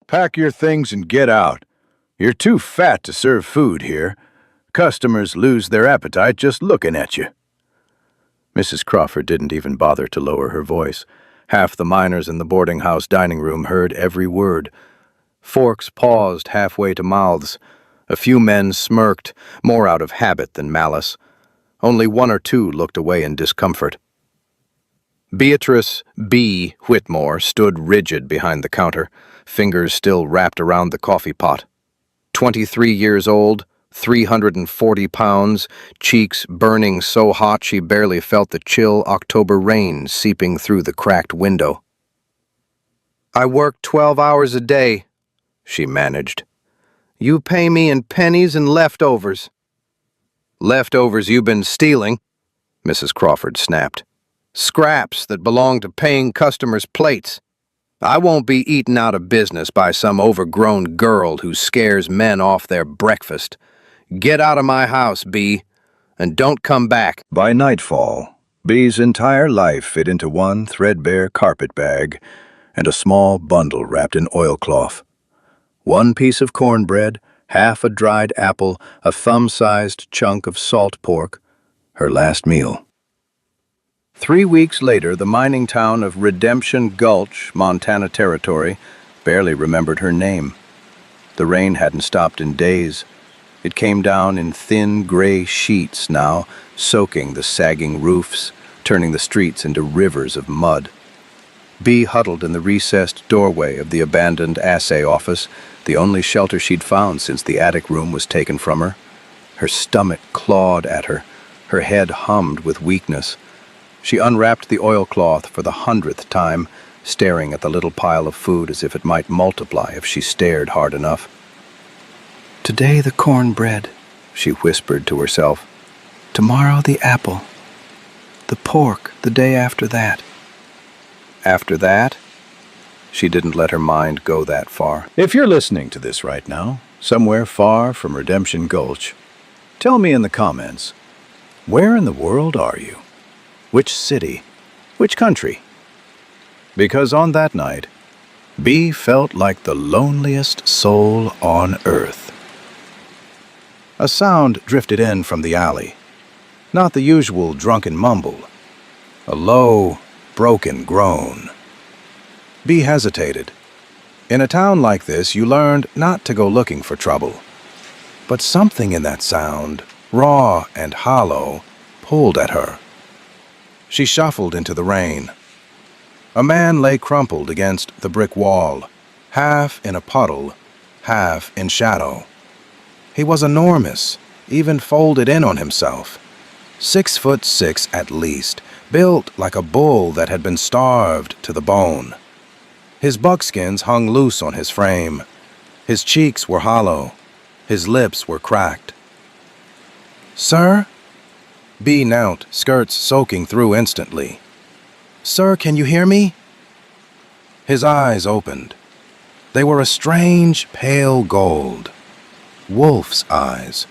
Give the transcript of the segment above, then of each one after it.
Pack your things and get out. You're too fat to serve food here. Customers lose their appetite just looking at you." Mrs. Crawford didn't even bother to lower her voice. Half the miners in the boarding house dining room heard every word. Forks paused halfway to mouths. A few men smirked, more out of habit than malice. Only one or two looked away in discomfort. Beatrice B. Whitmore stood rigid behind the counter, fingers still wrapped around the coffee pot. 23 years old, 340 pounds, cheeks burning so hot she barely felt the chill October rain seeping through the cracked window. "I work 12 hours a day," she managed. "You pay me in pennies and leftovers." "Leftovers you've been stealing," Mrs. Crawford snapped. "Scraps that belong to paying customers' plates. I won't be eaten out of business by some overgrown girl who scares men off their breakfast. Get out of my house, B, and don't come back." By nightfall, B's entire life fit into one threadbare carpet bag and a small bundle wrapped in oilcloth. One piece of cornbread, half a dried apple, a thumb-sized chunk of salt pork, her last meal. 3 weeks later, the mining town of Redemption Gulch, Montana Territory, barely remembered her name. The rain hadn't stopped in days. It came down in thin gray sheets now, soaking the sagging roofs, turning the streets into rivers of mud. Bee huddled in the recessed doorway of the abandoned assay office, the only shelter she'd found since the attic room was taken from her. Her stomach clawed at her. Her head hummed with weakness. She unwrapped the oilcloth for the 100th time, staring at the little pile of food as if it might multiply if she stared hard enough. "Today the cornbread," she whispered to herself. "Tomorrow the apple. The pork the day after that." After that? She didn't let her mind go that far. If you're listening to this right now, somewhere far from Redemption Gulch, tell me in the comments, where in the world are you? Which city? Which country? Because on that night, Bee felt like the loneliest soul on earth. A sound drifted in from the alley. Not the usual drunken mumble. A low, broken groan. Bee hesitated. In a town like this, you learned not to go looking for trouble. But something in that sound, raw and hollow, pulled at her. She shuffled into the rain. A man lay crumpled against the brick wall, half in a puddle, half in shadow. He was enormous, even folded in on himself. 6'6" at least, built like a bull that had been starved to the bone. His buckskins hung loose on his frame. His cheeks were hollow. His lips were cracked. "Sir?" Bee knelt, skirts soaking through instantly. "Sir, can you hear me?" His eyes opened. They were a strange, pale gold. Wolf's eyes.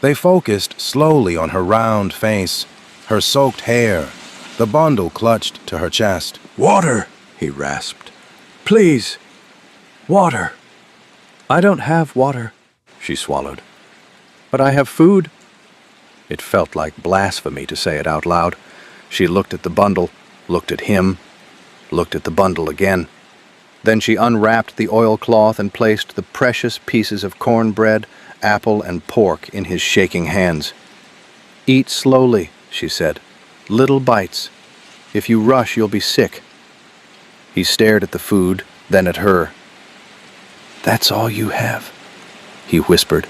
They focused slowly on her round face, her soaked hair, the bundle clutched to her chest. "Water," he rasped. "Please, water." "I don't have water," she swallowed. "But I have food." It felt like blasphemy to say it out loud. She looked at the bundle, looked at him, looked at the bundle again. Then she unwrapped the oilcloth and placed the precious pieces of cornbread, apple, and pork in his shaking hands. "Eat slowly," she said. "Little bites. If you rush, you'll be sick." He stared at the food, then at her. "That's all you have," he whispered.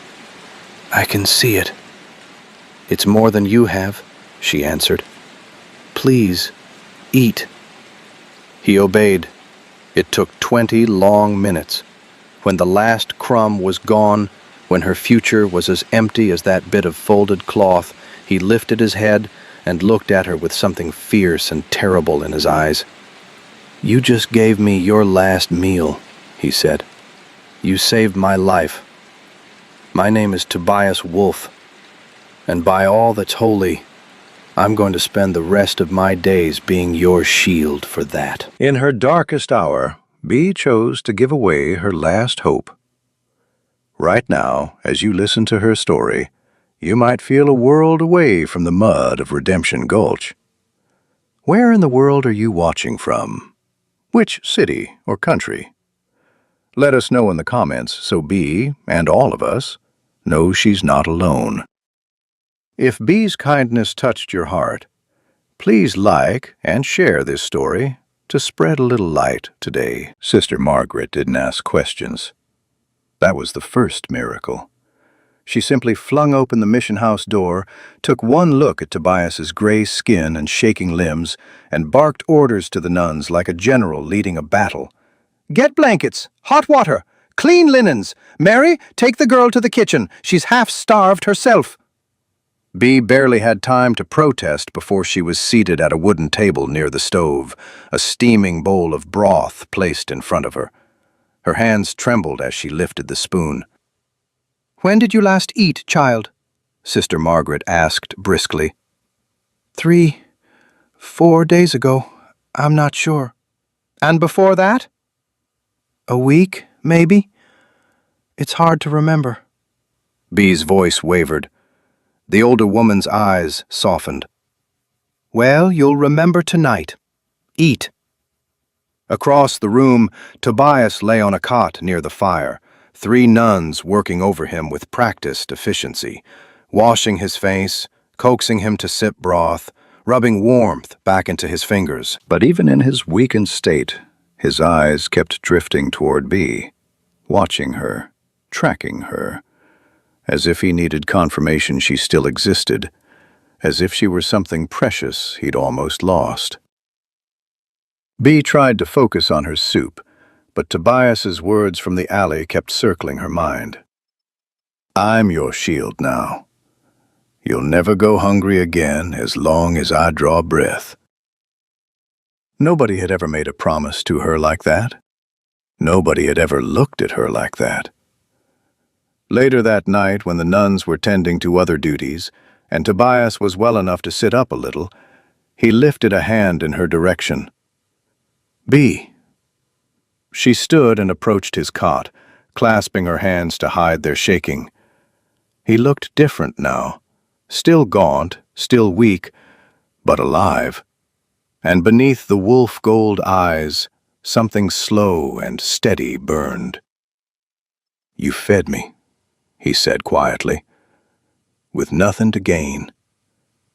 "I can see it." "It's more than you have," she answered. "Please, eat." He obeyed. It took 20 long minutes. When the last crumb was gone, when her future was as empty as that bit of folded cloth, he lifted his head and looked at her with something fierce and terrible in his eyes. "You just gave me your last meal," he said. "You saved my life. My name is Tobias Wolf, and by all that's holy, I'm going to spend the rest of my days being your shield for that." In her darkest hour, Bee chose to give away her last hope. Right now, as you listen to her story, you might feel a world away from the mud of Redemption Gulch. Where in the world are you watching from? Which city or country? Let us know in the comments so Bee, and all of us, know she's not alone. If Bee's kindness touched your heart, please like and share this story to spread a little light today. Sister Margaret didn't ask questions. That was the first miracle. She simply flung open the mission house door, took one look at Tobias's gray skin and shaking limbs, and barked orders to the nuns like a general leading a battle. "Get blankets, hot water, clean linens. Mary, take the girl to the kitchen. She's half-starved herself." Bee barely had time to protest before she was seated at a wooden table near the stove, a steaming bowl of broth placed in front of her. Her hands trembled as she lifted the spoon. "When did you last eat, child?" Sister Margaret asked briskly. 3, 4 days ago. I'm not sure." "And before that?" "A week, maybe. It's hard to remember." Bee's voice wavered. The older woman's eyes softened. "Well, you'll remember tonight. Eat." Across the room, Tobias lay on a cot near the fire, 3 nuns working over him with practiced efficiency, washing his face, coaxing him to sip broth, rubbing warmth back into his fingers. But even in his weakened state, his eyes kept drifting toward Bee, watching her, tracking her, as if he needed confirmation she still existed, as if she were something precious he'd almost lost. Bee tried to focus on her soup, but Tobias's words from the alley kept circling her mind. "I'm your shield now. You'll never go hungry again as long as I draw breath." Nobody had ever made a promise to her like that. Nobody had ever looked at her like that. Later that night, when the nuns were tending to other duties, and Tobias was well enough to sit up a little, he lifted a hand in her direction. "Bee." She stood and approached his cot, clasping her hands to hide their shaking. He looked different now, still gaunt, still weak, but alive. And beneath the wolf-gold eyes, something slow and steady burned. "You fed me," he said quietly, "with nothing to gain,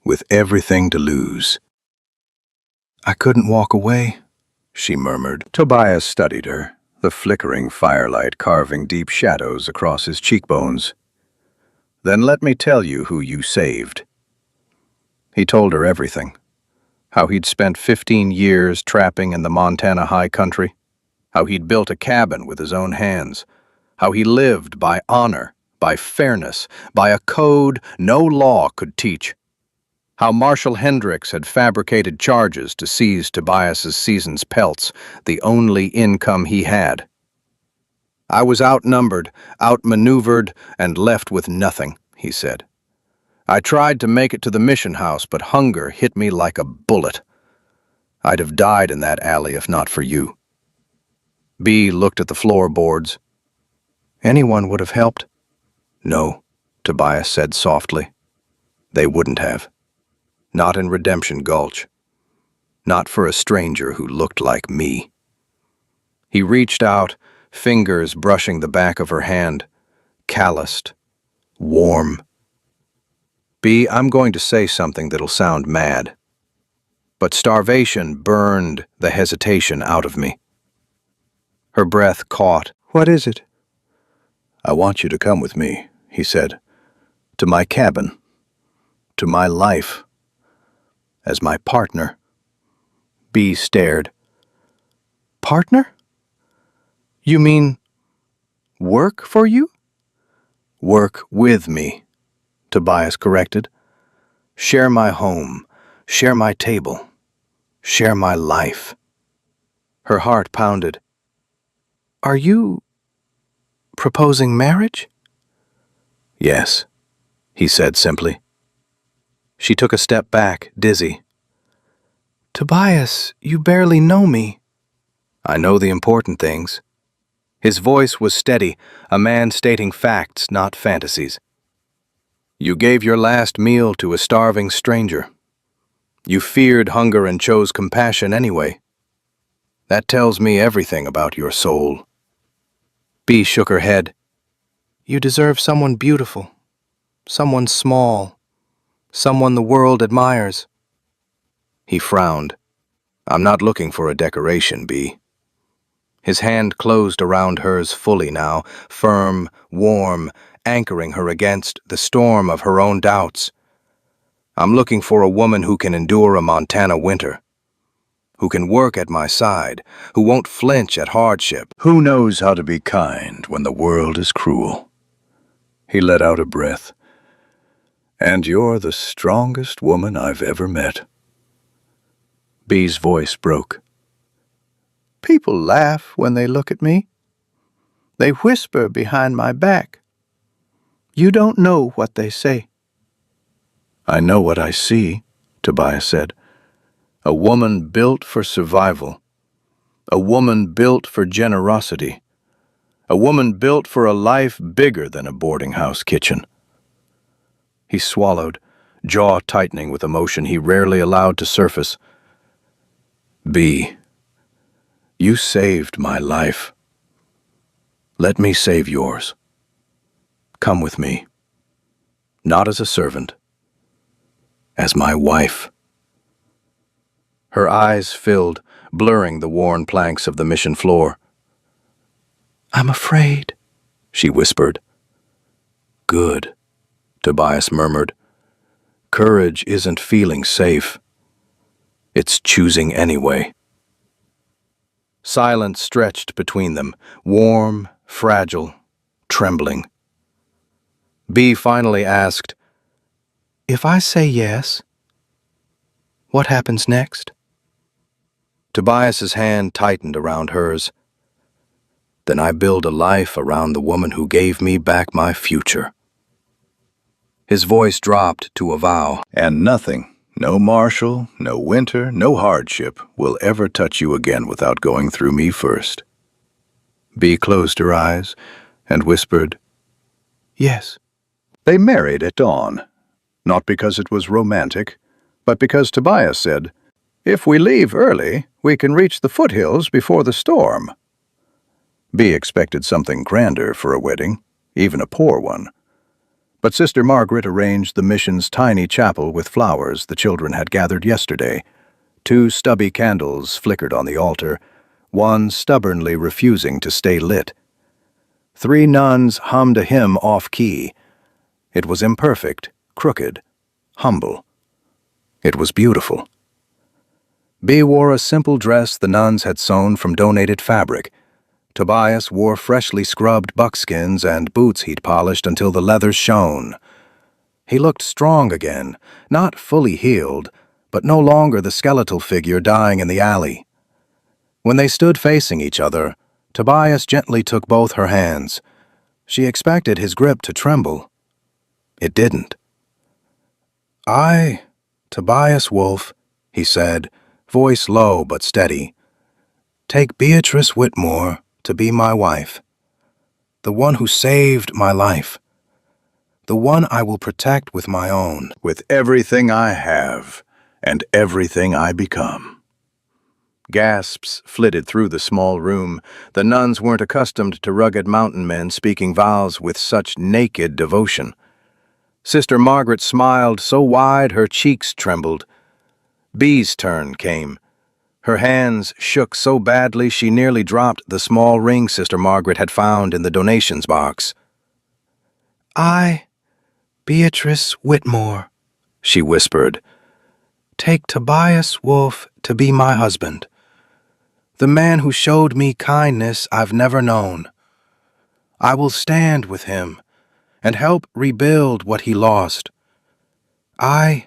with everything to lose." "I couldn't walk away," she murmured. Tobias studied her, the flickering firelight carving deep shadows across his cheekbones. "Then let me tell you who you saved." He told her everything. How he'd spent 15 years trapping in the Montana high country, how he'd built a cabin with his own hands, how he lived by honor, by fairness, by a code no law could teach, how Marshall Hendricks had fabricated charges to seize Tobias's season's pelts, the only income he had. "I was outnumbered, outmaneuvered, and left with nothing," he said. "I tried to make it to the mission house, but hunger hit me like a bullet. I'd have died in that alley if not for you." Bee looked at the floorboards. "Anyone would have helped." "No," Tobias said softly. "They wouldn't have. Not in Redemption Gulch. Not for a stranger who looked like me." He reached out, fingers brushing the back of her hand, calloused, warm. "Bee, I'm going to say something that'll sound mad. But starvation burned the hesitation out of me." Her breath caught. "What is it?" "I want you to come with me," he said. "To my cabin. To my life. As my partner." Bee stared. "Partner? You mean work for you?" "Work with me," Tobias corrected. "Share my home, share my table, share my life." Her heart pounded. "Are you proposing marriage?" "Yes," he said simply. She took a step back, dizzy. "Tobias, you barely know me." I know the important things. His voice was steady, a man stating facts, not fantasies. You gave your last meal to a starving stranger. You feared hunger and chose compassion anyway. That tells me everything about your soul. Bee shook her head. You deserve someone beautiful, someone small, someone the world admires. He frowned. I'm not looking for a decoration, Bee. His hand closed around hers fully now, firm, warm, anchoring her against the storm of her own doubts. I'm looking for a woman who can endure a Montana winter, who can work at my side, who won't flinch at hardship. Who knows how to be kind when the world is cruel? He let out a breath. And you're the strongest woman I've ever met. Bee's voice broke. People laugh when they look at me. They whisper behind my back. You don't know what they say. I know what I see, Tobias said. A woman built for survival. A woman built for generosity. A woman built for a life bigger than a boarding house kitchen. He swallowed, jaw tightening with emotion he rarely allowed to surface. Bee, you saved my life. Let me save yours. Come with me. Not as a servant, as my wife. Her eyes filled, blurring the worn planks of the mission floor. I'm afraid, she whispered. Good, Tobias murmured. Courage isn't feeling safe. It's choosing anyway. Silence stretched between them, warm, fragile, trembling. Bee finally asked, If I say yes, what happens next? Tobias's hand tightened around hers. Then I build a life around the woman who gave me back my future. His voice dropped to a vow. And nothing, no Marshall, no winter, no hardship, will ever touch you again without going through me first. Bee closed her eyes and whispered, Yes. They married at dawn, not because it was romantic, but because Tobias said, If we leave early, we can reach the foothills before the storm. Bee expected something grander for a wedding, even a poor one. But Sister Margaret arranged the mission's tiny chapel with flowers the children had gathered yesterday. 2 stubby candles flickered on the altar, one stubbornly refusing to stay lit. 3 nuns hummed a hymn off-key. It was imperfect, crooked, humble. It was beautiful. Bee wore a simple dress the nuns had sewn from donated fabric. Tobias wore freshly scrubbed buckskins and boots he'd polished until the leathers shone. He looked strong again, not fully healed, but no longer the skeletal figure dying in the alley. When they stood facing each other, Tobias gently took both her hands. She expected his grip to tremble. It didn't. I, Tobias Wolfe, he said, voice low but steady, take Beatrice Whitmore to be my wife, the one who saved my life, the one I will protect with my own, with everything I have and everything I become. Gasps flitted through the small room. The nuns weren't accustomed to rugged mountain men speaking vows with such naked devotion. Sister Margaret smiled so wide her cheeks trembled. Bee's turn came. Her hands shook so badly she nearly dropped the small ring Sister Margaret had found in the donations box. I, Beatrice Whitmore, she whispered, take Tobias Wolfe to be my husband, the man who showed me kindness I've never known. I will stand with him and help rebuild what he lost. I'll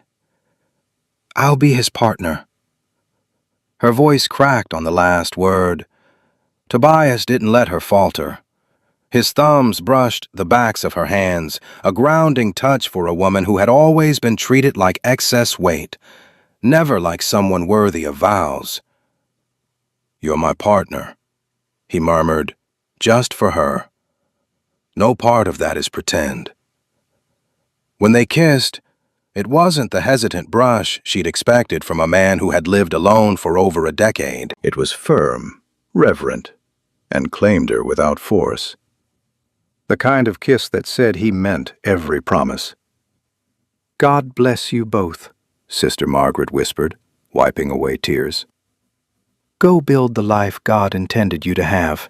be his partner. Her voice cracked on the last word. Tobias didn't let her falter. His thumbs brushed the backs of her hands, a grounding touch for a woman who had always been treated like excess weight, never like someone worthy of vows. "You're my partner," he murmured, "just for her. No part of that is pretend." When they kissed, it wasn't the hesitant brush she'd expected from a man who had lived alone for over a decade. It was firm, reverent, and claimed her without force. The kind of kiss that said he meant every promise. "God bless you both," Sister Margaret whispered, wiping away tears. "Go build the life God intended you to have."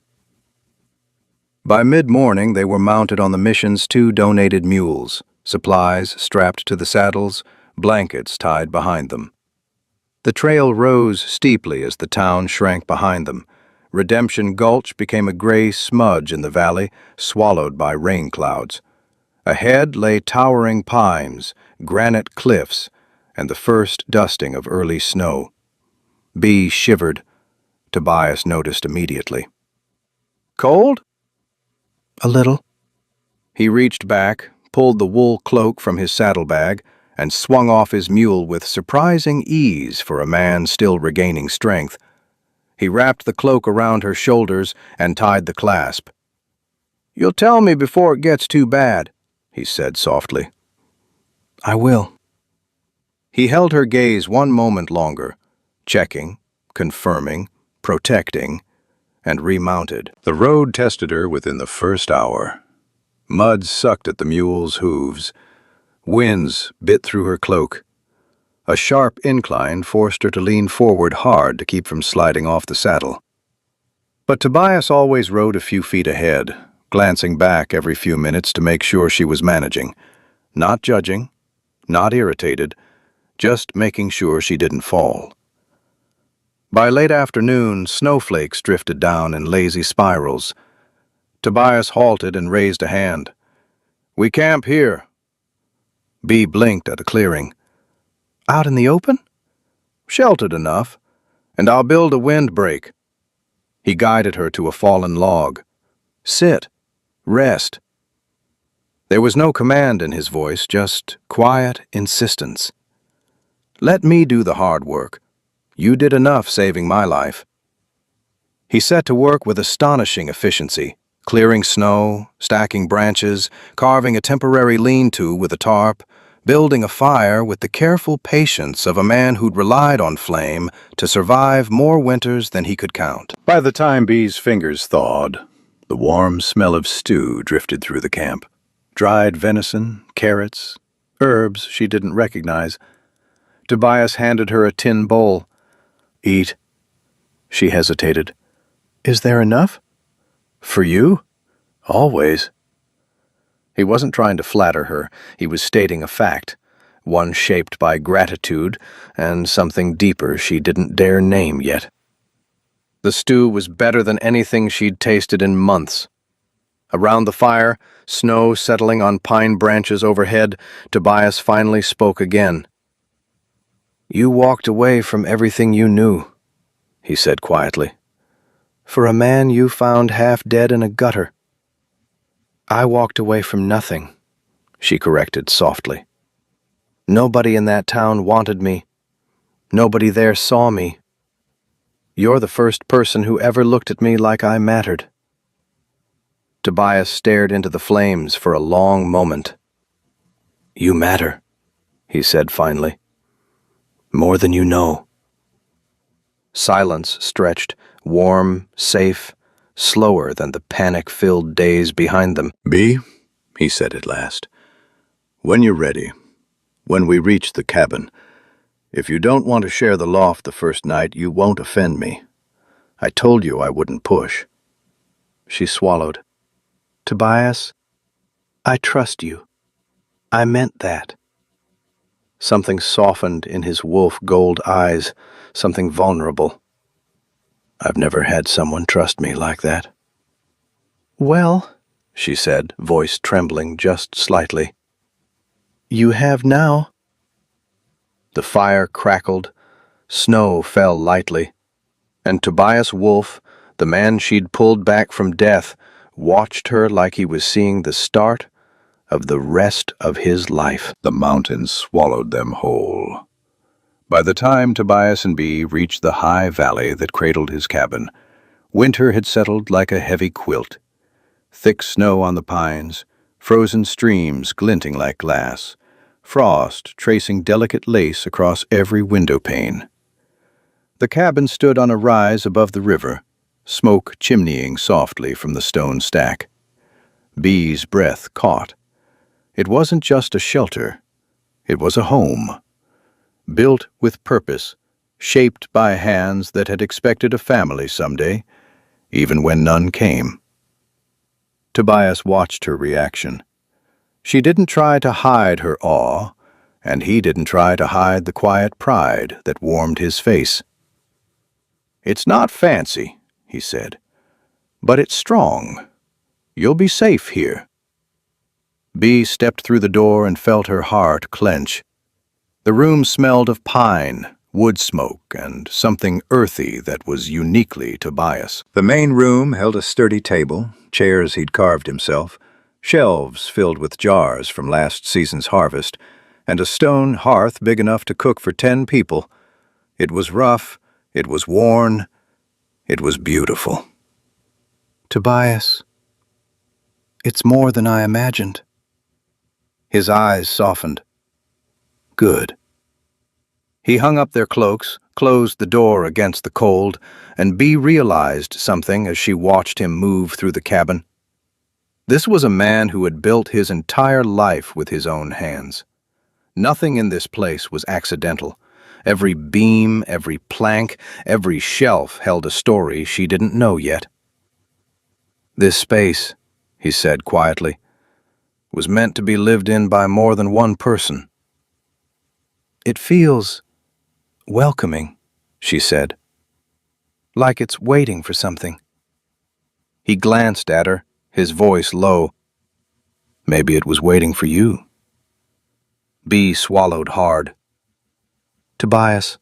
By mid-morning, they were mounted on the mission's 2 donated mules, supplies strapped to the saddles, blankets tied behind them. The trail rose steeply as the town shrank behind them. Redemption Gulch became a gray smudge in the valley, swallowed by rain clouds. Ahead lay towering pines, granite cliffs, and the first dusting of early snow. Bee shivered. Tobias noticed immediately. "Cold?" "A little." He reached back, pulled the wool cloak from his saddlebag, and swung off his mule with surprising ease for a man still regaining strength. He wrapped the cloak around her shoulders and tied the clasp. "You'll tell me before it gets too bad," he said softly. "I will." He held her gaze one moment longer, checking, confirming, protecting, and remounted. The road tested her within the first hour. Mud sucked at the mule's hooves. Winds bit through her cloak. A sharp incline forced her to lean forward hard to keep from sliding off the saddle. But Tobias always rode a few feet ahead, glancing back every few minutes to make sure she was managing. Not judging, not irritated, just making sure she didn't fall. By late afternoon, snowflakes drifted down in lazy spirals. Tobias halted and raised a hand. "We camp here." Bee blinked at a clearing. "Out in the open?" "Sheltered enough, and I'll build a windbreak." He guided her to a fallen log. "Sit. Rest." There was no command in his voice, just quiet insistence. "Let me do the hard work. You did enough saving my life." He set to work with astonishing efficiency, clearing snow, stacking branches, carving a temporary lean-to with a tarp, building a fire with the careful patience of a man who'd relied on flame to survive more winters than he could count. By the time Bee's fingers thawed, the warm smell of stew drifted through the camp. Dried venison, carrots, herbs she didn't recognize. Tobias handed her a tin bowl. "Eat." She hesitated. "Is there enough?" "For you? Always." He wasn't trying to flatter her. He was stating a fact, one shaped by gratitude and something deeper she didn't dare name yet. The stew was better than anything she'd tasted in months. Around the fire, snow settling on pine branches overhead, Tobias finally spoke again. "You walked away from everything you knew," he said quietly, "for a man you found half dead in a gutter." "I walked away from nothing," she corrected softly. "Nobody in that town wanted me. Nobody there saw me. You're the first person who ever looked at me like I mattered." Tobias stared into the flames for a long moment. "You matter," he said finally. "More than you know." Silence stretched, warm, safe, slower than the panic-filled days behind them. "Bee," he said at last, "when you're ready, when we reach the cabin, if you don't want to share the loft the first night, you won't offend me. I told you I wouldn't push." She swallowed. "Tobias, I trust you. I meant that." Something softened in his wolf gold eyes, something vulnerable. "I've never had someone trust me like that." "Well," she said, voice trembling just slightly, "you have now." The fire crackled, snow fell lightly, and Tobias Wolfe, the man she'd pulled back from death, watched her like he was seeing the start of the rest of his life. The mountains swallowed them whole. By the time Tobias and Bee reached the high valley that cradled his cabin, winter had settled like a heavy quilt. Thick snow on the pines, frozen streams glinting like glass, frost tracing delicate lace across every window pane. The cabin stood on a rise above the river, smoke chimneying softly from the stone stack. Bee's breath caught. It wasn't just a shelter, it was a home. Built with purpose, shaped by hands that had expected a family someday, even when none came. Tobias watched her reaction. She didn't try to hide her awe, and he didn't try to hide the quiet pride that warmed his face. "It's not fancy," he said, "but it's strong. You'll be safe here." Bee stepped through the door and felt her heart clench. The room smelled of pine, wood smoke, and something earthy that was uniquely Tobias. The main room held a sturdy table, chairs he'd carved himself, shelves filled with jars from last season's harvest, and a stone hearth big enough to cook for 10 people. It was rough, it was worn, it was beautiful. "Tobias, it's more than I imagined." His eyes softened. "Good." He hung up their cloaks, closed the door against the cold, and Bee realized something as she watched him move through the cabin. This was a man who had built his entire life with his own hands. Nothing in this place was accidental. Every beam, every plank, every shelf held a story she didn't know yet. "This space," he said quietly, "was meant to be lived in by more than one person." "It feels welcoming," she said, "like it's waiting for something." He glanced at her, his voice low. "Maybe it was waiting for you." Bee swallowed hard. "Tobias."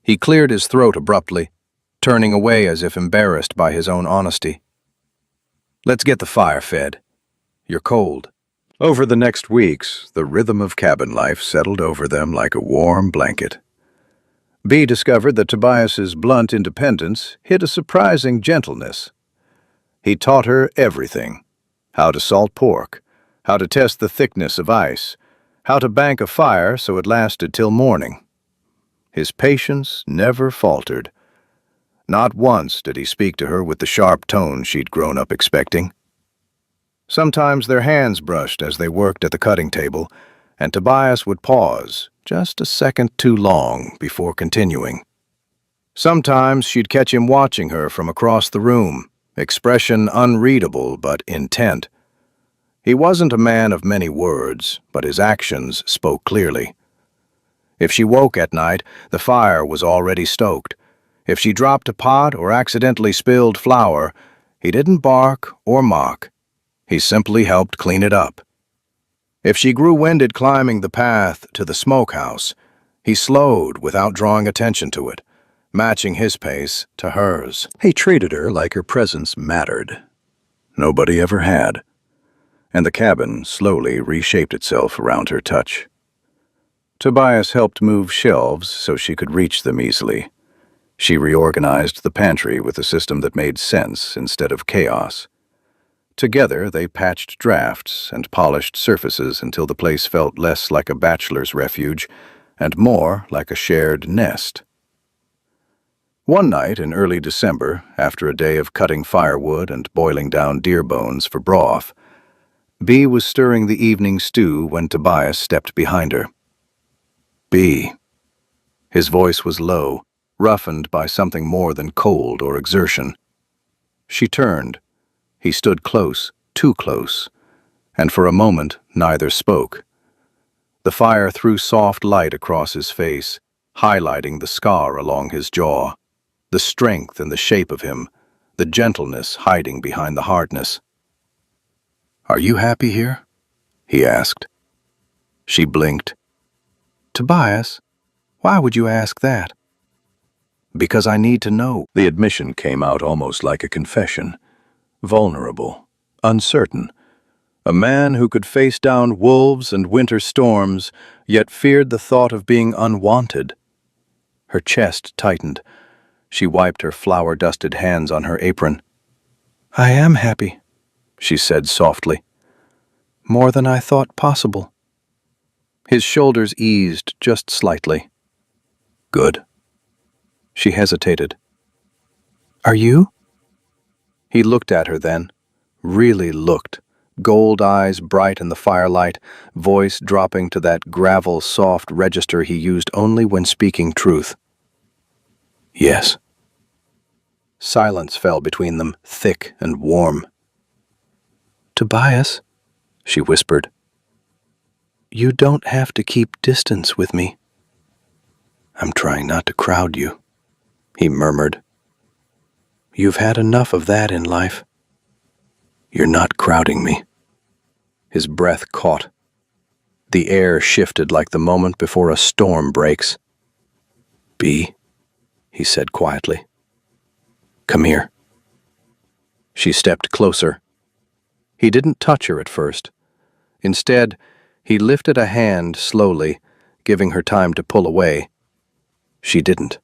He cleared his throat abruptly, turning away as if embarrassed by his own honesty. "Let's get the fire fed. You're cold." Over the next weeks, the rhythm of cabin life settled over them like a warm blanket. Bee discovered that Tobias's blunt independence hid a surprising gentleness. He taught her everything: how to salt pork, how to test the thickness of ice, how to bank a fire so it lasted till morning. His patience never faltered. Not once did he speak to her with the sharp tone she'd grown up expecting. Sometimes their hands brushed as they worked at the cutting table, and Tobias would pause, just a second too long, before continuing. Sometimes she'd catch him watching her from across the room, expression unreadable but intent. He wasn't a man of many words, but his actions spoke clearly. If she woke at night, the fire was already stoked. If she dropped a pot or accidentally spilled flour, he didn't bark or mock. He simply helped clean it up. If she grew winded climbing the path to the smokehouse, he slowed without drawing attention to it, matching his pace to hers. He treated her like her presence mattered. Nobody ever had. And the cabin slowly reshaped itself around her touch. Tobias helped move shelves so she could reach them easily. She reorganized the pantry with a system that made sense instead of chaos. Together, they patched drafts and polished surfaces until the place felt less like a bachelor's refuge and more like a shared nest. One night in early December, after a day of cutting firewood and boiling down deer bones for broth, Bee was stirring the evening stew when Tobias stepped behind her. "Bee." His voice was low, roughened by something more than cold or exertion. She turned. He stood close, too close, and for a moment neither spoke. The fire threw soft light across his face, highlighting the scar along his jaw, the strength and the shape of him, the gentleness hiding behind the hardness. "Are you happy here?" he asked. She blinked. "Tobias, why would you ask that?" "Because I need to know." The admission came out almost like a confession. Vulnerable, uncertain, A man who could face down wolves and winter storms, yet feared the thought of being unwanted. Her chest tightened. She wiped her flour-dusted hands on her apron. "I am happy," she said softly. "More than I thought possible." His shoulders eased just slightly. "Good." She hesitated. "Are you?" He looked at her then, really looked, gold eyes bright in the firelight, voice dropping to that gravel-soft register he used only when speaking truth. "Yes." Silence fell between them, thick and warm. "Tobias," she whispered, "you don't have to keep distance with me." "I'm trying not to crowd you," he murmured. "You've had enough of that in life." "You're not crowding me." His breath caught. The air shifted like the moment before a storm breaks. "Bee," he said quietly. "Come here." She stepped closer. He didn't touch her at first. Instead, he lifted a hand slowly, giving her time to pull away. She didn't.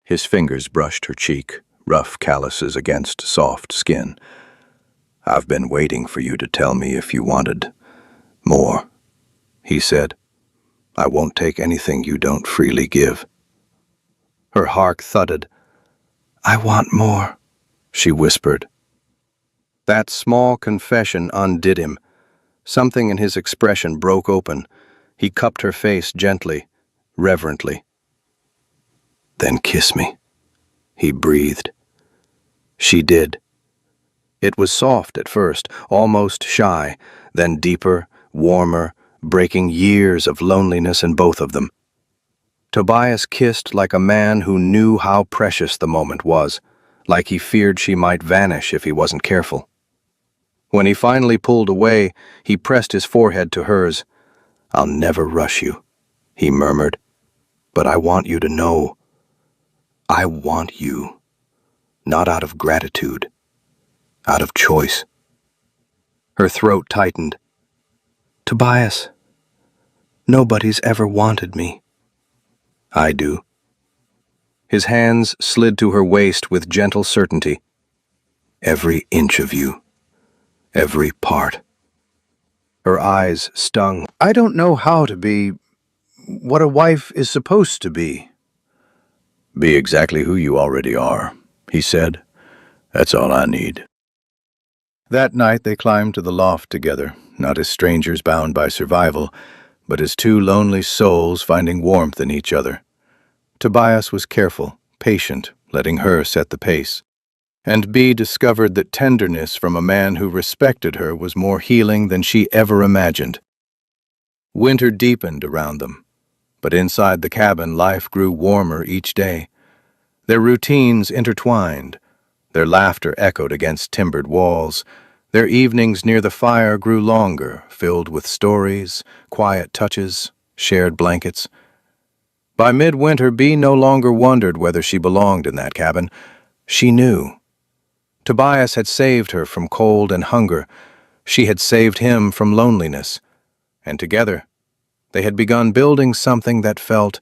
His fingers brushed her cheek, rough calluses against soft skin. "I've been waiting for you to tell me if you wanted more," he said. "I won't take anything you don't freely give." Her heart thudded. "I want more," she whispered. That small confession undid him. Something in his expression broke open. He cupped her face gently, reverently. "Then kiss me," he breathed. She did. It was soft at first, almost shy, then deeper, warmer, breaking years of loneliness in both of them. Tobias kissed like a man who knew how precious the moment was, like he feared she might vanish if he wasn't careful. When he finally pulled away, he pressed his forehead to hers. "I'll never rush you," he murmured, "but I want you to know. I want you, not out of gratitude, out of choice." Her throat tightened. "Tobias, nobody's ever wanted me." "I do." His hands slid to her waist with gentle certainty. "Every inch of you. Every part." Her eyes stung. "I don't know how to be what a wife is supposed to be." "Be exactly who you already are," he said. "That's all I need." That night they climbed to the loft together, not as strangers bound by survival, but as two lonely souls finding warmth in each other. Tobias was careful, patient, letting her set the pace. And Bee discovered that tenderness from a man who respected her was more healing than she ever imagined. Winter deepened around them, but inside the cabin life grew warmer each day. Their routines intertwined. Their laughter echoed against timbered walls. Their evenings near the fire grew longer, filled with stories, quiet touches, shared blankets. By midwinter, Bee no longer wondered whether she belonged in that cabin. She knew. Tobias had saved her from cold and hunger. She had saved him from loneliness. And together, they had begun building something that felt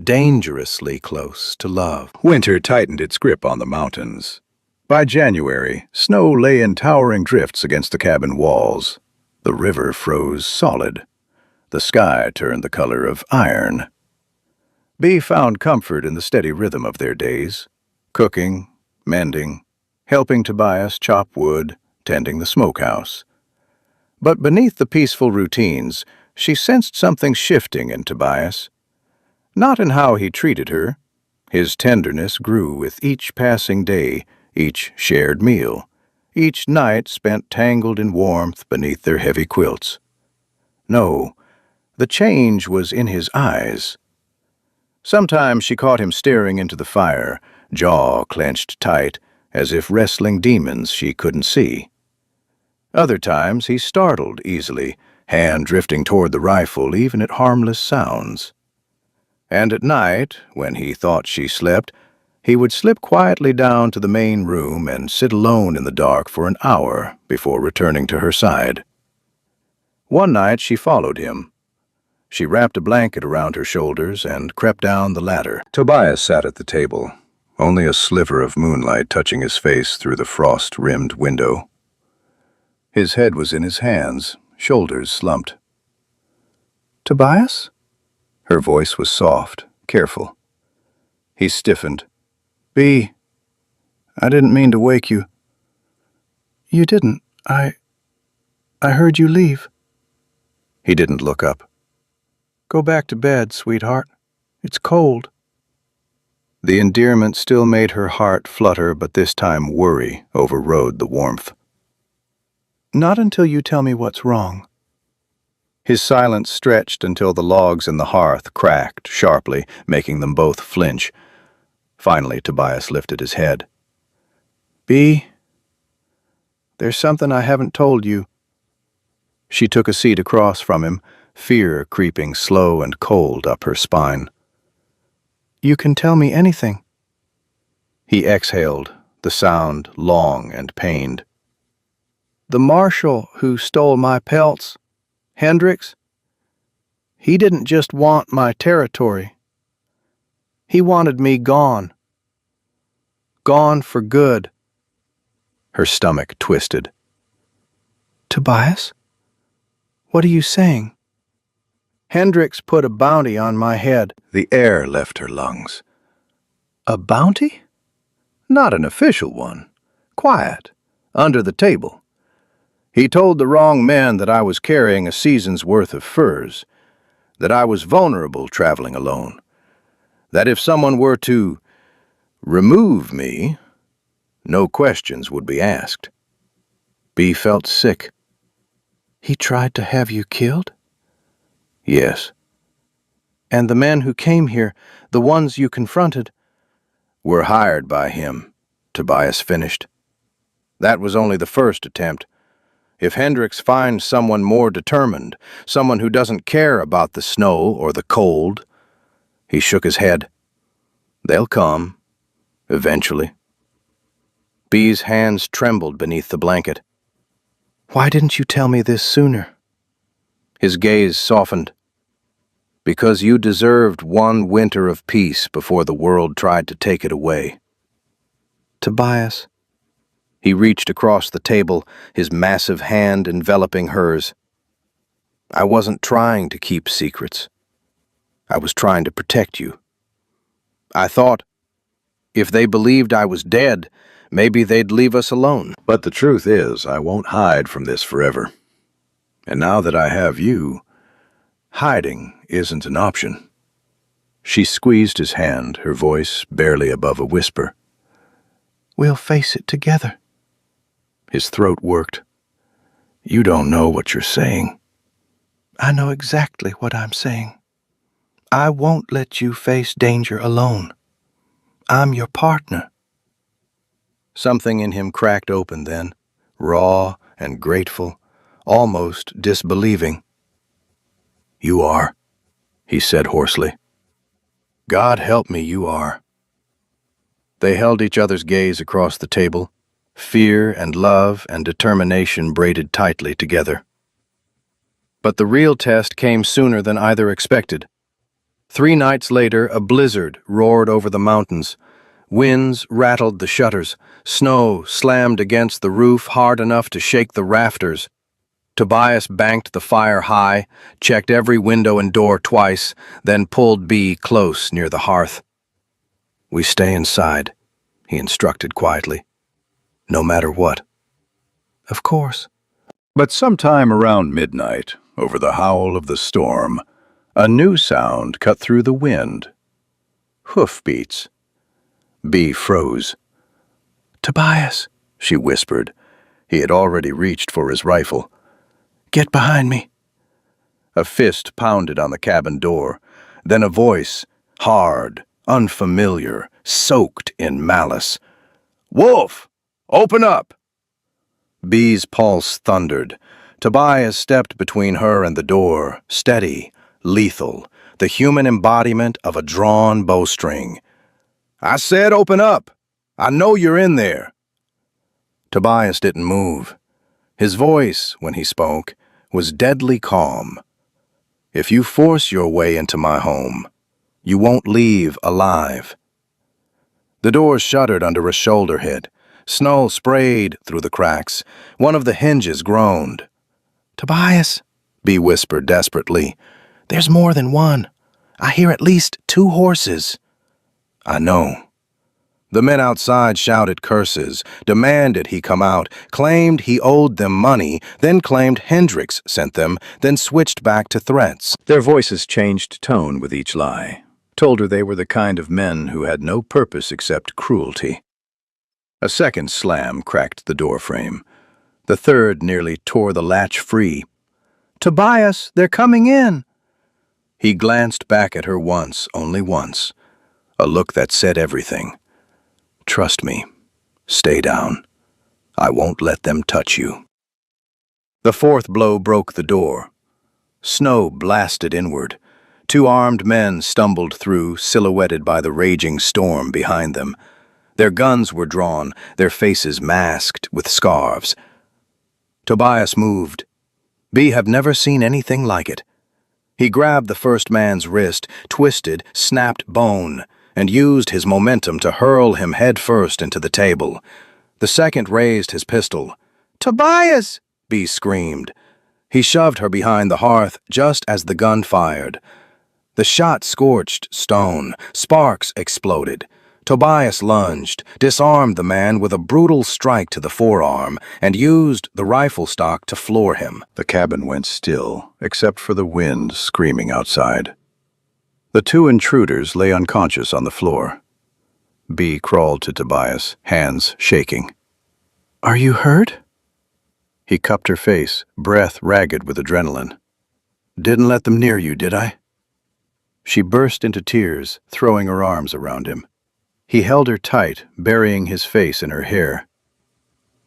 dangerously close to love. Winter tightened its grip on the mountains. By January, snow lay in towering drifts against the cabin walls. The river froze solid. The sky turned the color of iron. Bee found comfort in the steady rhythm of their days, cooking, mending, helping Tobias chop wood, tending the smokehouse. But beneath the peaceful routines, she sensed something shifting in Tobias. Not in how he treated her. His tenderness grew with each passing day, each shared meal, each night spent tangled in warmth beneath their heavy quilts. No, the change was in his eyes. Sometimes she caught him staring into the fire, jaw clenched tight, as if wrestling demons she couldn't see. Other times he startled easily, hand drifting toward the rifle even at harmless sounds. And at night, when he thought she slept, he would slip quietly down to the main room and sit alone in the dark for an hour before returning to her side. One night she followed him. She wrapped a blanket around her shoulders and crept down the ladder. Tobias sat at the table, only a sliver of moonlight touching his face through the frost-rimmed window. His head was in his hands, shoulders slumped. "Tobias?" Her voice was soft, careful. He stiffened. "Bee, I didn't mean to wake you." "You didn't. I heard you leave." He didn't look up. "Go back to bed, sweetheart. It's cold." The endearment still made her heart flutter, but this time worry overrode the warmth. "Not until you tell me what's wrong." His silence stretched until the logs in the hearth cracked sharply, making them both flinch. Finally, Tobias lifted his head. "Bee, there's something I haven't told you." She took a seat across from him, fear creeping slow and cold up her spine. "You can tell me anything." He exhaled, the sound long and pained. "The marshal who stole my pelts, Hendricks, he didn't just want my territory. He wanted me gone. Gone for good." Her stomach twisted. "Tobias? What are you saying?" "Hendricks put a bounty on my head." The air left her lungs. "A bounty? Not an official one. Quiet, under the table. He told the wrong men that I was carrying a season's worth of furs, that I was vulnerable traveling alone, that if someone were to remove me, no questions would be asked." Bee felt sick. "He tried to have you killed?" "Yes." "And the men who came here, the ones you confronted?" "Were hired by him," Tobias finished. "That was only the first attempt. If Hendricks finds someone more determined, someone who doesn't care about the snow or the cold," he shook his head, "they'll come, eventually." Bee's hands trembled beneath the blanket. "Why didn't you tell me this sooner?" His gaze softened. "Because you deserved one winter of peace before the world tried to take it away." "Tobias." He reached across the table, his massive hand enveloping hers. "I wasn't trying to keep secrets. I was trying to protect you. I thought, if they believed I was dead, maybe they'd leave us alone. But the truth is, I won't hide from this forever. And now that I have you, hiding isn't an option." She squeezed his hand, her voice barely above a whisper. "We'll face it together." His throat worked. "You don't know what you're saying." "I know exactly what I'm saying. I won't let you face danger alone. I'm your partner." Something in him cracked open then, raw and grateful, almost disbelieving. "You are," he said hoarsely. "God help me, you are." They held each other's gaze across the table, fear and love and determination braided tightly together. But the real test came sooner than either expected. 3 nights later, a blizzard roared over the mountains. Winds rattled the shutters. Snow slammed against the roof hard enough to shake the rafters. Tobias banked the fire high, checked every window and door twice, then pulled Bee close near the hearth. "We stay inside," he instructed quietly. "No matter what." "Of course." But sometime around midnight, over the howl of the storm, a new sound cut through the wind. Hoofbeats. Bee froze. "Tobias," she whispered. He had already reached for his rifle. "Get behind me." A fist pounded on the cabin door, then a voice, hard, unfamiliar, soaked in malice. "Wolf! Open up!" Bee's pulse thundered. Tobias stepped between her and the door, steady, lethal, the human embodiment of a drawn bowstring. "I said open up! I know you're in there!" Tobias didn't move. His voice, when he spoke, was deadly calm. If you force your way into my home, you won't leave alive. The door shuddered under a shoulder hit. Snow sprayed through the cracks. One of the hinges groaned. "Tobias," Bee whispered desperately, "there's more than one. I hear at least 2 horses." "I know." The men outside shouted curses, demanded he come out, claimed he owed them money, then claimed Hendricks sent them, then switched back to threats. Their voices changed tone with each lie, told her they were the kind of men who had no purpose except cruelty. A second slam cracked the door frame. The third nearly tore the latch free. "Tobias, they're coming in!" He glanced back at her once, only once, a look that said everything. "Trust me. Stay down. I won't let them touch you." The fourth blow broke the door. Snow blasted inward. 2 armed men stumbled through, silhouetted by the raging storm behind them. Their guns were drawn, their faces masked with scarves. Tobias moved. Bee had never seen anything like it. He grabbed the first man's wrist, twisted, snapped bone, and used his momentum to hurl him headfirst into the table. The second raised his pistol. "Tobias!" Bee screamed. He shoved her behind the hearth just as the gun fired. The shot scorched stone. Sparks exploded. Tobias lunged, disarmed the man with a brutal strike to the forearm, and used the rifle stock to floor him. The cabin went still, except for the wind screaming outside. The 2 intruders lay unconscious on the floor. Bee crawled to Tobias, hands shaking. "Are you hurt?" He cupped her face, breath ragged with adrenaline. "Didn't let them near you, did I?" She burst into tears, throwing her arms around him. He held her tight, burying his face in her hair.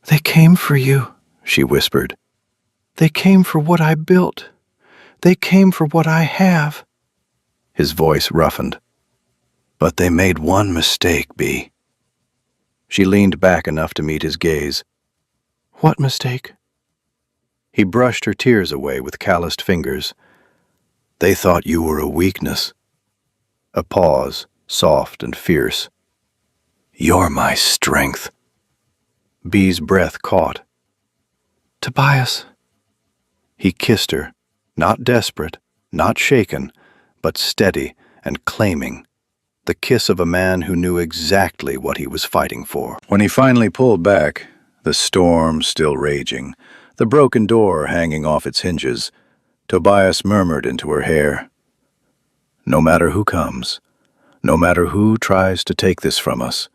"They came for you," she whispered. "They came for what I built. They came for what I have." His voice roughened. "But they made one mistake, Bee." She leaned back enough to meet his gaze. "What mistake?" He brushed her tears away with calloused fingers. "They thought you were a weakness." A pause, soft and fierce. "You're my strength." Bee's breath caught. "Tobias." He kissed her, not desperate, not shaken, but steady and claiming, the kiss of a man who knew exactly what he was fighting for. When he finally pulled back, the storm still raging, the broken door hanging off its hinges, Tobias murmured into her hair, "No matter who comes, no matter who tries to take this from us,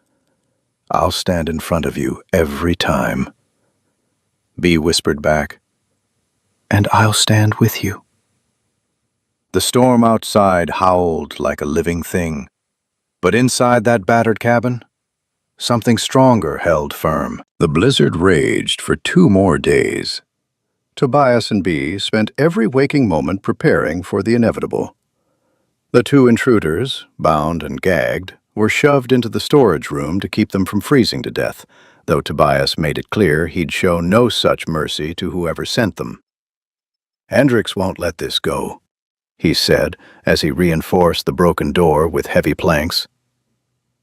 I'll stand in front of you every time." Bee whispered back, "And I'll stand with you." The storm outside howled like a living thing, but inside that battered cabin, something stronger held firm. The blizzard raged for 2 more days. Tobias and Bee spent every waking moment preparing for the inevitable. The 2 intruders, bound and gagged, were shoved into the storage room to keep them from freezing to death, though Tobias made it clear he'd show no such mercy to whoever sent them. "Hendricks won't let this go," he said as he reinforced the broken door with heavy planks.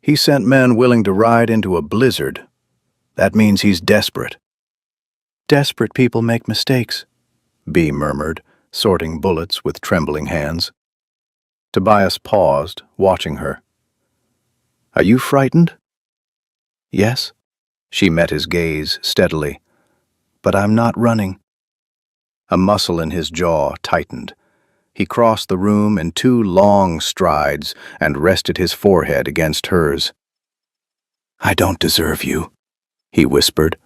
"He sent men willing to ride into a blizzard. That means he's desperate." "Desperate people make mistakes," Bee murmured, sorting bullets with trembling hands. Tobias paused, watching her. "Are you frightened?" "Yes." She met his gaze steadily. "But I'm not running." A muscle in his jaw tightened. He crossed the room in 2 long strides and rested his forehead against hers. "I don't deserve you," he whispered.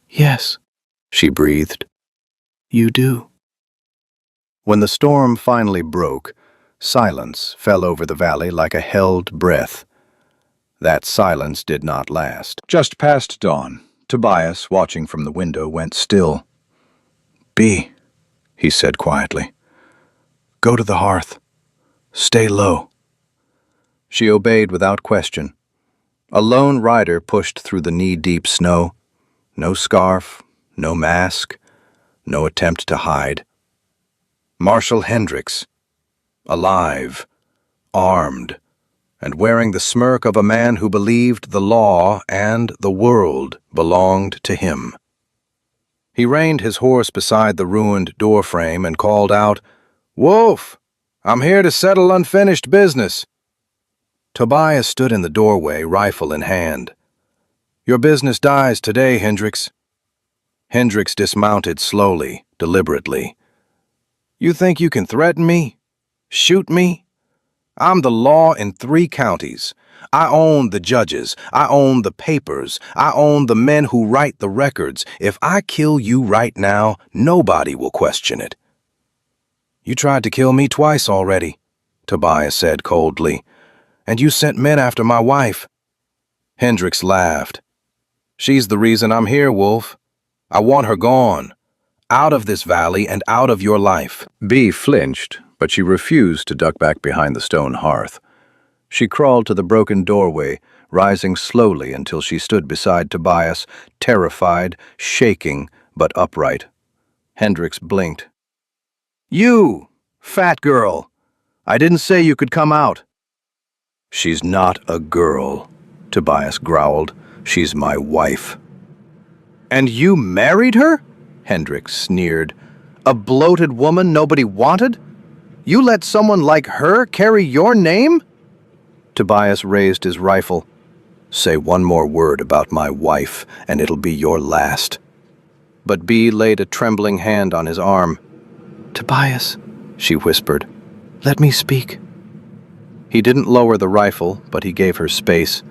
"Yes," she breathed. "You do." When the storm finally broke, silence fell over the valley like a held breath. That silence did not last. Just past dawn, Tobias, watching from the window, went still. "Bee," he said quietly, "go to the hearth. Stay low." She obeyed without question. A lone rider pushed through the knee-deep snow. No scarf, no mask, no attempt to hide. Marshal Hendricks, alive, armed, and wearing the smirk of a man who believed the law and the world belonged to him. He reined his horse beside the ruined doorframe and called out, "Wolf, I'm here to settle unfinished business." Tobias stood in the doorway, rifle in hand. "Your business dies today, Hendricks." Hendricks dismounted slowly, deliberately. "You think you can threaten me? Shoot me? I'm the law in 3 counties. I own the judges. I own the papers. I own the men who write the records. If I kill you right now, nobody will question it." "You tried to kill me twice already," Tobias said coldly, "and you sent men after my wife." Hendricks laughed. "She's the reason I'm here, Wolf. I want her gone. Out of this valley and out of your life." Bee flinched, but she refused to duck back behind the stone hearth. She crawled to the broken doorway, rising slowly until she stood beside Tobias, terrified, shaking, but upright. Hendricks blinked. "You, fat girl! I didn't say you could come out." "She's not a girl," Tobias growled. "She's my wife." "And you married her?" Hendricks sneered. "A bloated woman nobody wanted? You let someone like her carry your name?" Tobias raised his rifle. "Say one more word about my wife, and it'll be your last." But Bee laid a trembling hand on his arm. "Tobias," she whispered, "let me speak." He didn't lower the rifle, but he gave her space.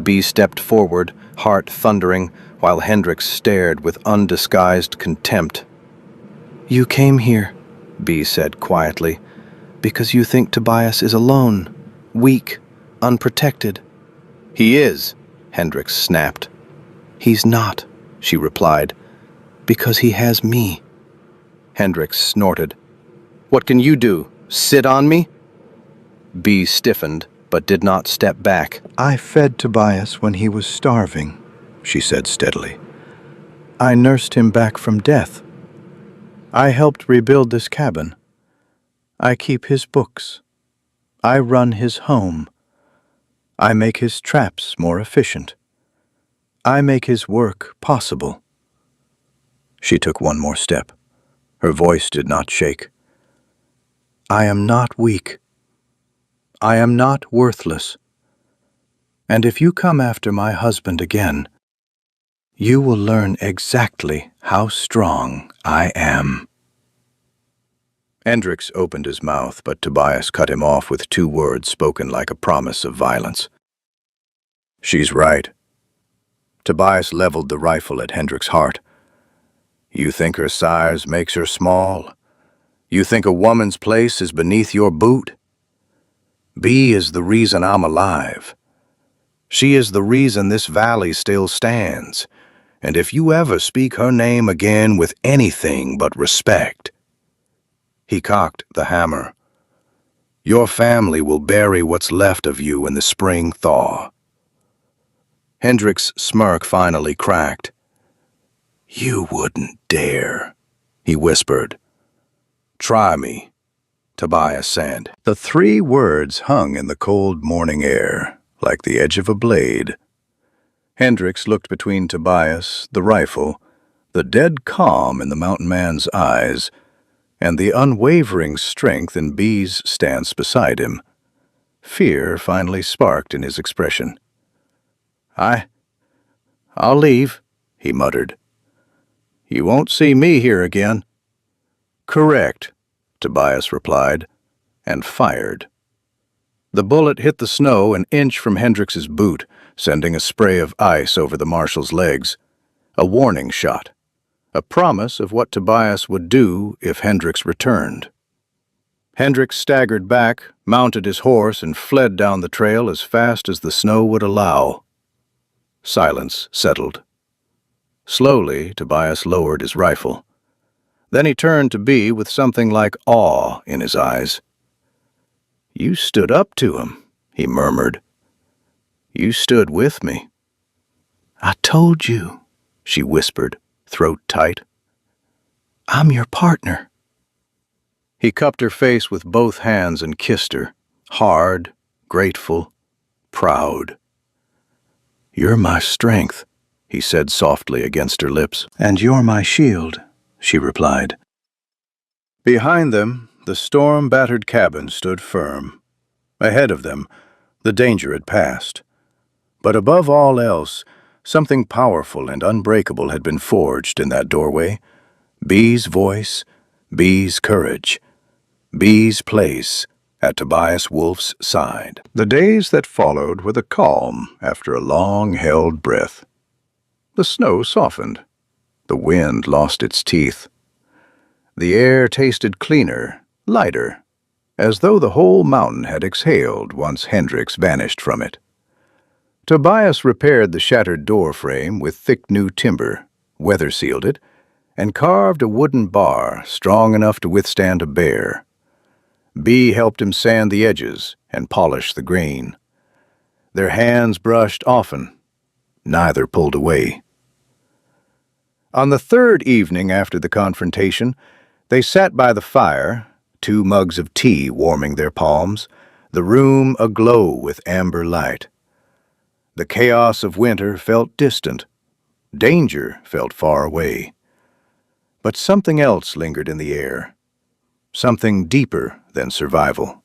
Bee stepped forward, heart thundering, while Hendricks stared with undisguised contempt. "You came here," Bee said quietly, "because you think Tobias is alone, weak, unprotected." "He is," Hendricks snapped. "He's not," she replied, "because he has me." Hendricks snorted. "What can you do? Sit on me?" Bee stiffened, but did not step back. "I fed Tobias when he was starving," she said steadily. "I nursed him back from death. I helped rebuild this cabin. I keep his books. I run his home. I make his traps more efficient. I make his work possible." She took one more step. Her voice did not shake. "I am not weak. I am not worthless. And if you come after my husband again, you will learn exactly how strong I am." Hendricks opened his mouth, but Tobias cut him off with 2 words spoken like a promise of violence. "She's right." Tobias leveled the rifle at Hendricks' heart. "You think her size makes her small? You think a woman's place is beneath your boot? Bee is the reason I'm alive. She is the reason this valley still stands, and if you ever speak her name again with anything but respect—" He cocked the hammer. "Your family will bury what's left of you in the spring thaw." Hendricks' smirk finally cracked. "You wouldn't dare," he whispered. "Try me," Tobias said. The 3 words hung in the cold morning air, like the edge of a blade. Hendricks looked between Tobias, the rifle, the dead calm in the mountain man's eyes, and the unwavering strength in Bee's stance beside him. Fear finally sparked in his expression. I'll leave," he muttered. "You won't see me here again." "Correct," Tobias replied, and fired. The bullet hit the snow an inch from Hendricks's boot, sending a spray of ice over the marshal's legs. A warning shot. A promise of what Tobias would do if Hendricks returned. Hendricks staggered back, mounted his horse, and fled down the trail as fast as the snow would allow. Silence settled. Slowly, Tobias lowered his rifle. Then he turned to Bee with something like awe in his eyes. "You stood up to him," he murmured. "You stood with me." "I told you," she whispered, throat tight. I'm your partner." He cupped her face with both hands and kissed her, hard, grateful, proud. "You're my strength," he said softly against her lips. "And you're my shield," she replied. Behind them, the storm-battered cabin stood firm. Ahead of them, the danger had passed. But above all else, something powerful and unbreakable had been forged in that doorway. Bee's voice, Bee's courage, Bee's place at Tobias Wolf's side. The days that followed were the calm after a long-held breath. The snow softened. The wind lost its teeth. The air tasted cleaner, lighter, as though the whole mountain had exhaled once Hendricks vanished from it. Tobias repaired the shattered door frame with thick new timber, weather-sealed it, and carved a wooden bar strong enough to withstand a bear. Bee helped him sand the edges and polish the grain. Their hands brushed often. Neither pulled away. On the third evening after the confrontation, they sat by the fire, 2 mugs of tea warming their palms, the room aglow with amber light. The chaos of winter felt distant. Danger felt far away. But something else lingered in the air. Something deeper than survival.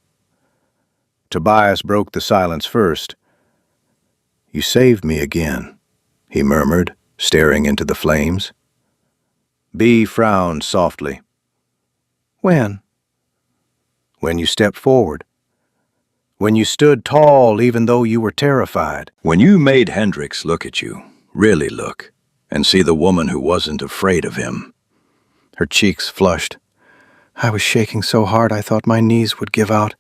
Tobias broke the silence first. "You saved me again," he murmured, staring into the flames. Bee frowned softly. "When?" "When you stepped forward. When you stood tall even though you were terrified. When you made Hendricks look at you, really look, and see the woman who wasn't afraid of him." Her cheeks flushed. "I was shaking so hard I thought my knees would give out."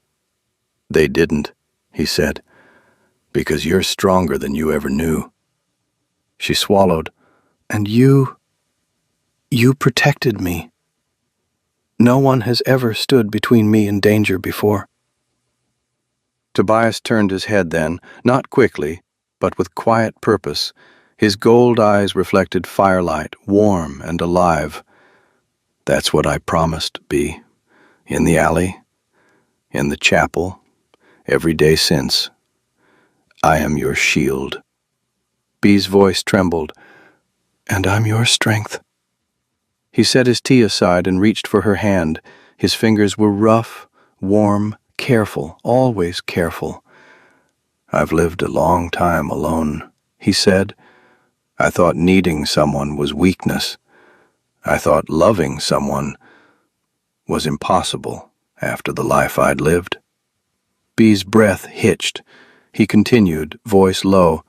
"They didn't," he said, "because you're stronger than you ever knew." She swallowed. "And you protected me. No one has ever stood between me and danger before." Tobias turned his head then, not quickly, but with quiet purpose. His gold eyes reflected firelight, warm and alive. "That's what I promised, Bee. In the alley, in the chapel, every day since. I am your shield." Bee's voice trembled. "And I'm your strength." He set his tea aside and reached for her hand. His fingers were rough, warm, careful, always careful. "I've lived a long time alone," he said. "I thought needing someone was weakness. I thought loving someone was impossible after the life I'd lived." Bee's breath hitched. He continued, voice low,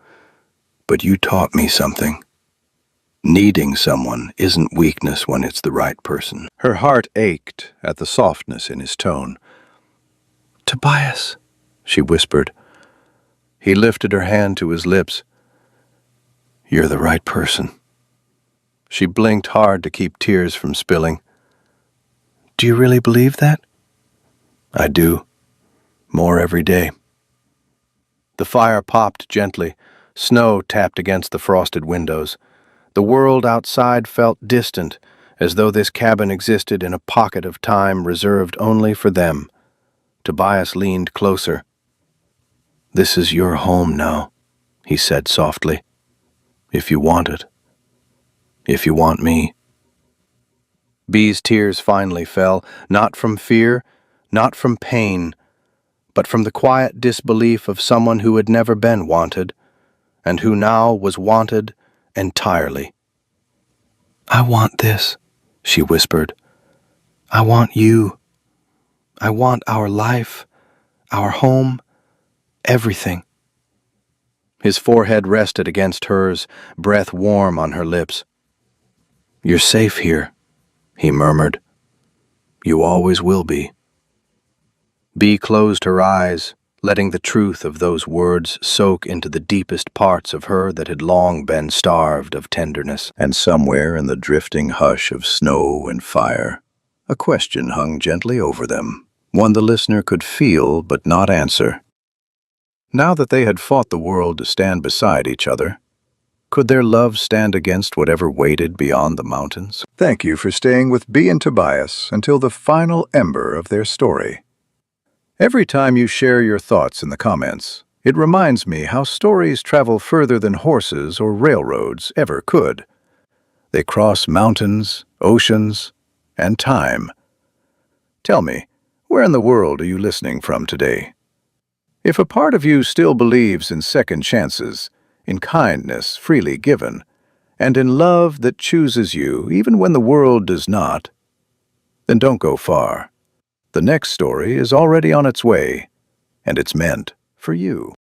"But you taught me something. Needing someone isn't weakness when it's the right person." Her heart ached at the softness in his tone. "Tobias," she whispered. He lifted her hand to his lips. "You're the right person." She blinked hard to keep tears from spilling. "Do you really believe that?" "I do. More every day." The fire popped gently. Snow tapped against the frosted windows. The world outside felt distant, as though this cabin existed in a pocket of time reserved only for them. Tobias leaned closer. "This is your home now," he said softly. "If you want it. If you want me." Bee's tears finally fell, not from fear, not from pain, but from the quiet disbelief of someone who had never been wanted, and who now was wanted entirely. "I want this," she whispered. "I want you. I want our life, our home, everything." His forehead rested against hers, breath warm on her lips. "You're safe here," he murmured. "You always will be." Bee closed her eyes, letting the truth of those words soak into the deepest parts of her that had long been starved of tenderness. And somewhere in the drifting hush of snow and fire, a question hung gently over them, one the listener could feel but not answer. Now that they had fought the world to stand beside each other, Could their love stand against whatever waited beyond the mountains? Thank you for staying with Bee and Tobias until the final ember of their story. Every time you share your thoughts in the comments, it reminds me how stories travel further than horses or railroads ever could. They cross mountains, oceans, and time. Tell me, where in the world are you listening from today? If a part of you still believes in second chances, in kindness freely given, and in love that chooses you even when the world does not, then don't go far. The next story is already on its way, and it's meant for you.